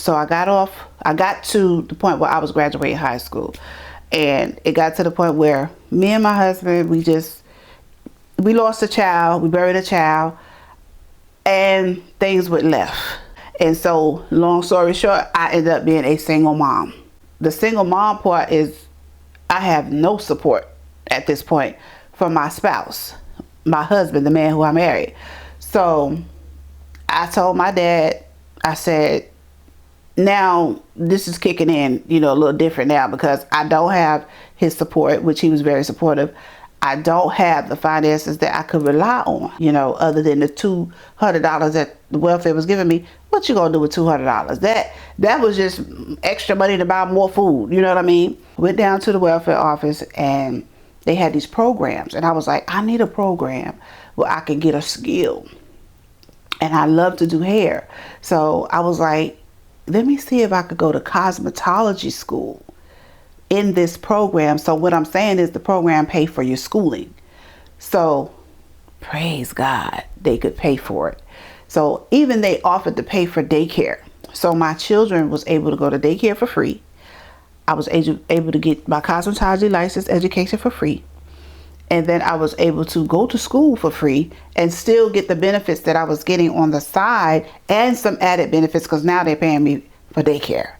So I got to the point where I was graduating high school, and it got to the point where me and my husband, we lost a child, we buried a child, and things went left. And so, long story short, I ended up being a single mom. The single mom part is I have no support at this point from my spouse, my husband, the man who I married. So I told my dad, I said, now this is kicking in, a little different now, because I don't have his support, which he was very supportive. I don't have the finances that I could rely on, other than the $200 that the welfare was giving me. What you gonna do with $200? That was just extra money to buy more food, you know what I mean? Went down to the welfare office, and they had these programs, and I was like, I need a program where I can get a skill. And I love to do hair. So I was like, let me see if I could go to cosmetology school in this program. So what I'm saying is the program pay for your schooling. So praise God, they could pay for it. So even they offered to pay for daycare. So my children was able to go to daycare for free. I was able to get my cosmetology license education for free. And then I was able to go to school for free and still get the benefits that I was getting on the side, and some added benefits, because now they're paying me for daycare.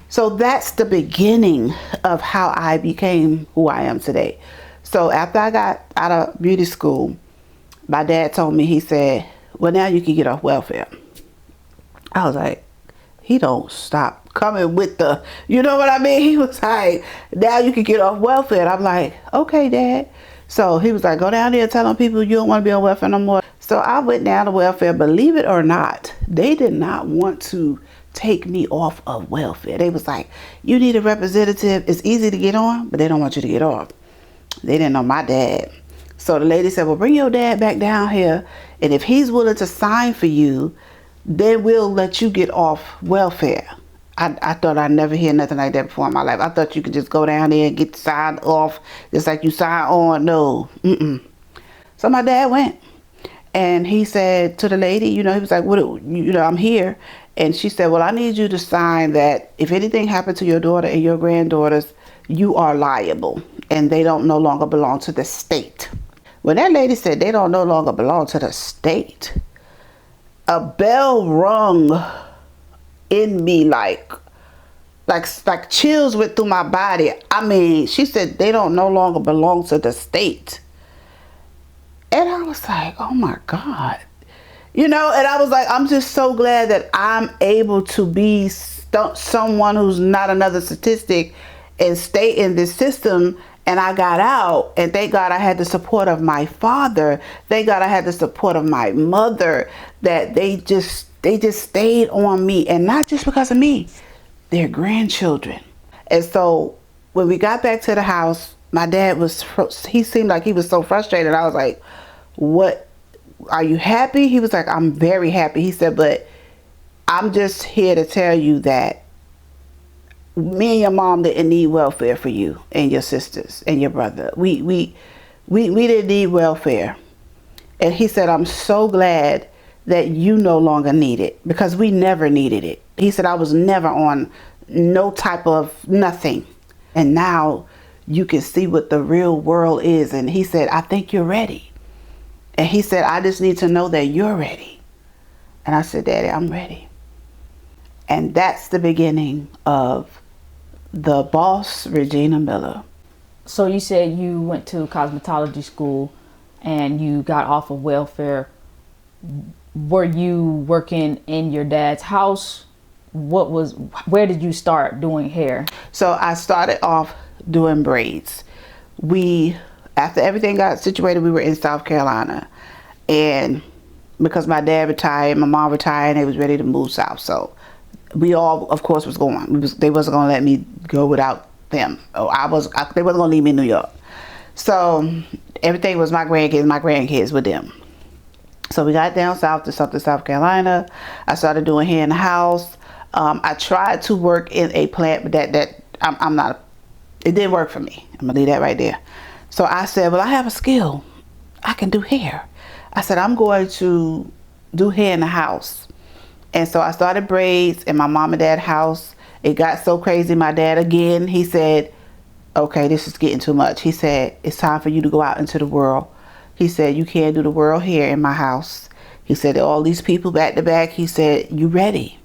So that's the beginning of how I became who I am today. So after I got out of beauty school, my dad told me, he said, well, now you can get off welfare. I was like, he don't stop coming with the, you know what I mean? He was like, now you can get off welfare. And I'm like, okay, Dad. So he was like, go down there and tell them people you don't want to be on welfare no more. So I went down to welfare. Believe it or not, they did not want to take me off of welfare. They was like, you need a representative. It's easy to get on, but they don't want you to get off. They didn't know my dad. So the lady said, well, bring your dad back down here, and if he's willing to sign for you, then we'll let you get off welfare. I thought I'd never hear nothing like that before in my life. I thought you could just go down there and get signed off just like you sign on. No. So my dad went, and he said to the lady, he was like, what, I'm here. And she said, well, I need you to sign that if anything happened to your daughter and your granddaughters, you are liable, and they don't no longer belong to the state. When that lady said they don't no longer belong to the state, a bell rung in me, like chills went through my body. I mean, she said they don't no longer belong to the state. And I was like, oh my God. And I was like, I'm just so glad that I'm able to be someone who's not another statistic and stay in this system. And I got out, and thank God I had the support of my father. Thank God I had the support of my mother, that they just stayed on me, and not just because of me, their grandchildren. And so when we got back to the house, my dad he seemed like he was so frustrated. I was like, what, are you happy? He was like, I'm very happy. He said, but I'm just here to tell you that me and your mom didn't need welfare for you and your sisters and your brother. We didn't need welfare. And he said, I'm so glad that you no longer need it, because we never needed it. He said, I was never on no type of nothing. And now you can see what the real world is. And he said, I think you're ready. And he said, I just need to know that you're ready. And I said, Daddy, I'm ready. And that's the beginning of the boss, Regina Miller. So you said you went to cosmetology school and you got off of welfare. Were you working in your dad's house? Where did you start doing hair? So I started off doing braids. After everything got situated, we were in South Carolina. And because my dad retired, my mom retired, and they was ready to move south. So we all, of course, was going. They wasn't going to let me go without them. They wasn't going to leave me in New York. So everything was my grandkids with them. So we got down south to South Carolina. I started doing hair in the house. I tried to work in a plant, but it didn't work for me. I'm gonna leave that right there. So I said, well, I have a skill. I can do hair. I said, I'm going to do hair in the house. And so I started braids in my mom and dad's house. It got so crazy. My dad, again, he said, okay, this is getting too much. He said, it's time for you to go out into the world. He said, you can't do the world here in my house. He said, all these people back to back. He said, you ready?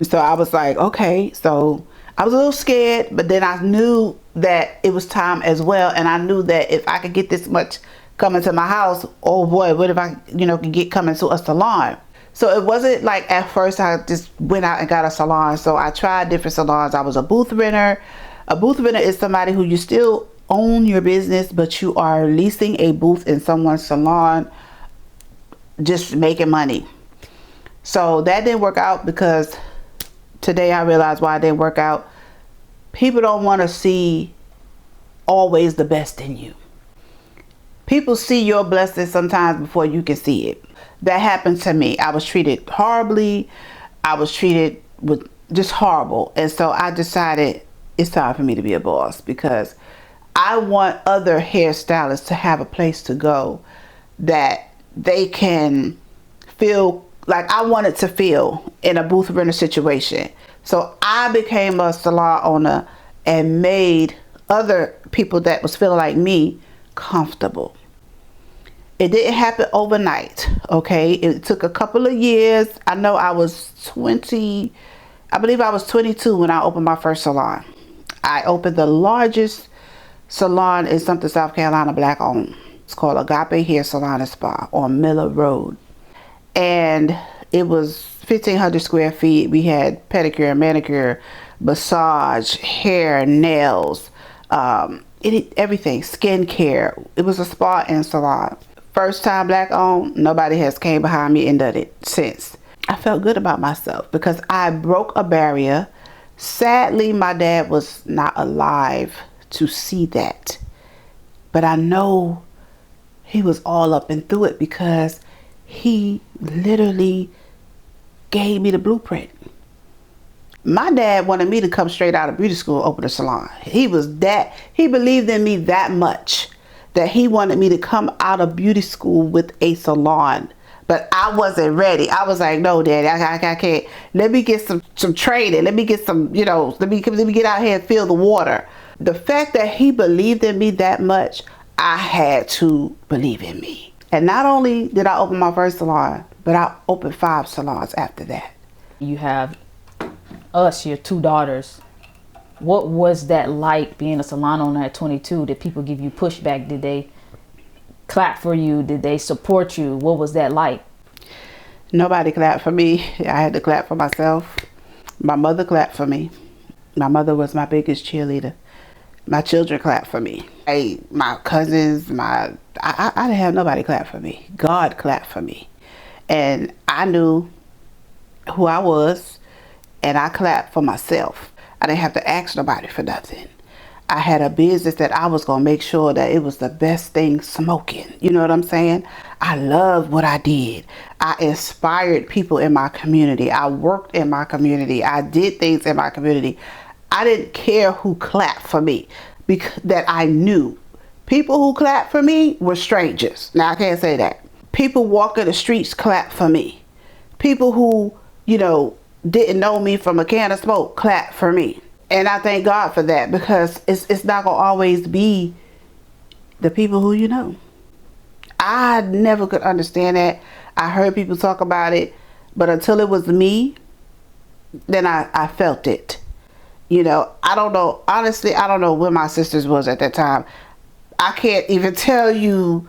So I was like, okay. So I was a little scared, but then I knew that it was time as well. And I knew that if I could get this much coming to my house, oh boy, what if I, could get coming to a salon? So it wasn't like at first I just went out and got a salon. So I tried different salons. I was a booth renter. A booth renter is somebody who you still own your business, but you are leasing a booth in someone's salon, just making money. So that didn't work out, because today I realized why it didn't work out. People don't want to see always the best in you. People see your blessings sometimes before you can see it. That happened to me. I was treated horribly. I was treated with just horrible. And so I decided it's time for me to be a boss, because I want other hairstylists to have a place to go that they can feel like I wanted to feel in a booth renter situation. So I became a salon owner and made other people that was feeling like me comfortable. It didn't happen overnight, okay? It took a couple of years. I know I was 20, I believe I was 22 when I opened my first salon. I opened the largest salon in Sumter, South Carolina, black owned. It's called Agape Hair Salon and Spa on Miller Road. And it was 1,500 square feet. We had pedicure, manicure, massage, hair, nails, everything, skincare. It was a spa and salon. First time black owned. Nobody has came behind me and done it since. I felt good about myself because I broke a barrier. Sadly, my dad was not alive to see that. But I know he was all up and through it, because he literally gave me the blueprint. My dad wanted me to come straight out of beauty school and open a salon. He believed in me that much that he wanted me to come out of beauty school with a salon. But I wasn't ready. I was like, no, Daddy, I can't. Let me get some training. Let me get some, let me get out here and feel the water. The fact that he believed in me that much, I had to believe in me. And not only did I open my first salon, but I opened 5 salons after that. You have us, your 2 daughters. What was that like being a salon owner at 22? Did people give you pushback? Did they clap for you? Did they support you? What was that like? Nobody clapped for me. I had to clap for myself. My mother clapped for me. My mother was my biggest cheerleader. My children clapped for me. My cousins, I didn't have nobody clap for me. God clapped for me. And I knew who I was, and I clapped for myself. I didn't have to ask nobody for nothing. I had a business that I was going to make sure that it was the best thing smoking. You know what I'm saying? I loved what I did. I inspired people in my community. I worked in my community. I did things in my community. I didn't care who clapped for me, because that I knew. People who clapped for me were strangers. Now, I can't say that. People walking the streets clapped for me. People who, didn't know me from a can of smoke clapped for me. And I thank God for that, because it's not going to always be the people who you know. I never could understand that. I heard people talk about it, but until it was me, then I felt it. I don't know. Honestly, I don't know where my sisters was at that time. I can't even tell you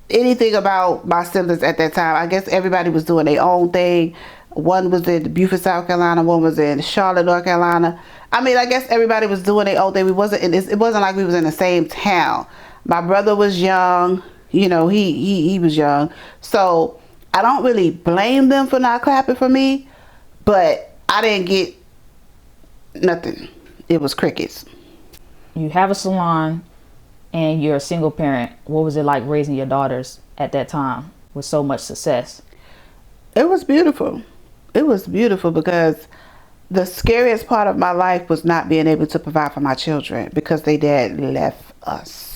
anything about my siblings at that time. I guess everybody was doing their own thing. One was in Beaufort, South Carolina. One was in Charlotte, North Carolina. I mean, I guess everybody was doing their own thing. It wasn't like we was in the same town. My brother was young. He was young. So I don't really blame them for not clapping for me, but I didn't get nothing. It was crickets. You have a salon and you're a single parent. What was it like raising your daughters at that time with so much success? It was beautiful. It was beautiful, because the scariest part of my life was not being able to provide for my children, because they dad left us.